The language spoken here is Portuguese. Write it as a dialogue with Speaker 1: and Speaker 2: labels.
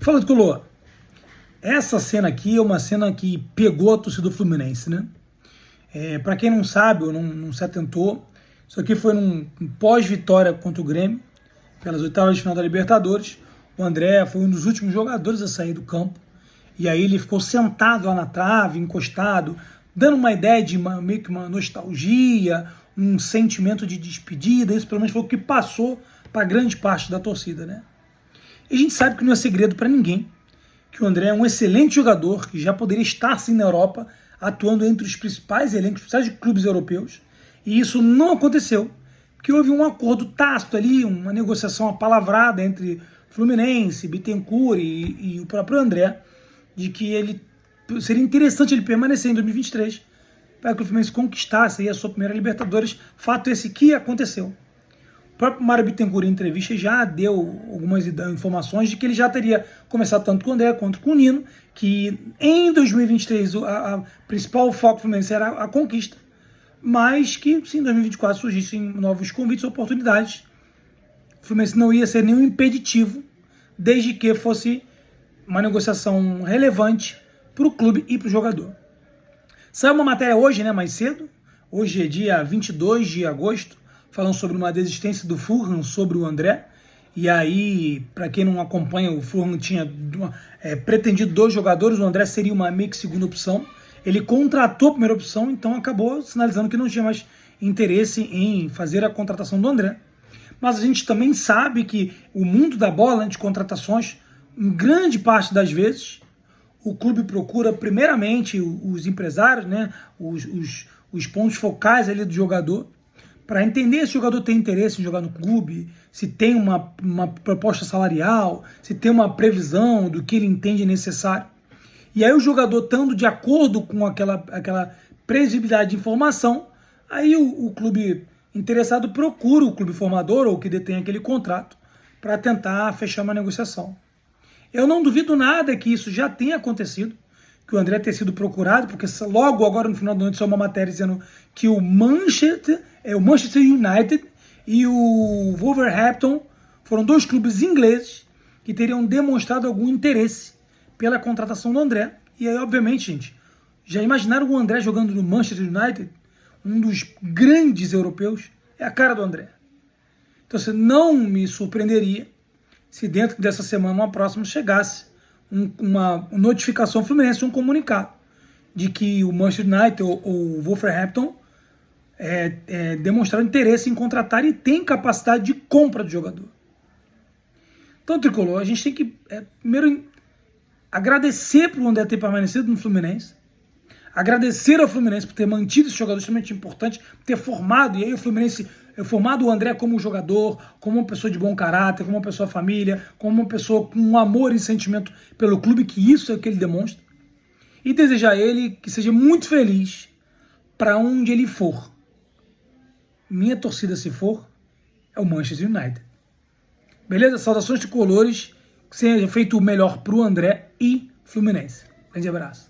Speaker 1: Fala, Tricolor. Essa cena aqui é uma cena que pegou a torcida do Fluminense, né? Para quem não sabe ou não se atentou, isso aqui foi num pós-vitória contra o Grêmio, pelas oitavas de final da Libertadores. O André foi um dos últimos jogadores a sair do campo, e aí ele ficou sentado lá na trave, encostado, dando uma ideia de meio que uma nostalgia, um sentimento de despedida. Isso pelo menos foi o que passou para grande parte da torcida, né? E a gente sabe que não é segredo para ninguém que o André é um excelente jogador, que já poderia estar sim na Europa, atuando entre os principais elencos de clubes europeus, e isso não aconteceu, porque houve um acordo tácito ali, uma negociação apalavrada entre Fluminense, Bittencourt e o próprio André, de que seria interessante ele permanecer em 2023 para que o Fluminense conquistasse aí a sua primeira Libertadores, fato esse que aconteceu. O próprio Mário Bittencourt, em entrevista, já deu algumas informações de que ele já teria começado tanto com o André quanto com o Nino, que em 2023 a principal foco do Fluminense era a conquista, mas que se em 2024 surgissem novos convites, oportunidades, o Fluminense não ia ser nenhum impeditivo, desde que fosse uma negociação relevante para o clube e para o jogador. Saiu uma matéria hoje, né, mais cedo, hoje é dia 22 de agosto, falando sobre uma desistência do Fulham sobre o André. E aí, para quem não acompanha, o Fulham tinha pretendido 2 jogadores, o André seria uma meio que segunda opção. Ele contratou a primeira opção, então acabou sinalizando que não tinha mais interesse em fazer a contratação do André. Mas a gente também sabe que o mundo da bola, de contratações, em grande parte das vezes, o clube procura primeiramente os empresários, né, os pontos focais ali do jogador, para entender se o jogador tem interesse em jogar no clube, se tem uma proposta salarial, se tem uma previsão do que ele entende necessário. E aí o jogador, estando de acordo com aquela previsibilidade de informação, aí o clube interessado procura o clube formador ou que detém aquele contrato para tentar fechar uma negociação. Eu não duvido nada que isso já tenha acontecido, que o André tenha sido procurado, porque logo agora no final da noite saiu uma matéria dizendo que o Manchester United e o Wolverhampton foram 2 clubes ingleses que teriam demonstrado algum interesse pela contratação do André. E aí, obviamente, gente, já imaginaram o André jogando no Manchester United? Um dos grandes europeus, é a cara do André. Então, assim, não me surpreenderia se dentro dessa semana, uma próxima, chegasse uma notificação Fluminense, um comunicado de que o Manchester United ou o Wolverhampton demonstraram interesse em contratar e tem capacidade de compra do jogador. Então, Tricolor, a gente tem que primeiro agradecer por o André ter permanecido no Fluminense, agradecer ao Fluminense por ter mantido esse jogador extremamente importante, ter formado, e aí o Fluminense formado o André como jogador, como uma pessoa de bom caráter, como uma pessoa família, como uma pessoa com um amor e sentimento pelo clube, que isso é o que ele demonstra. E desejar a ele que seja muito feliz para onde ele for. Minha torcida, se for, é o Manchester United. Beleza? Saudações tricolores, que seja feito o melhor para o André e Fluminense. Grande abraço.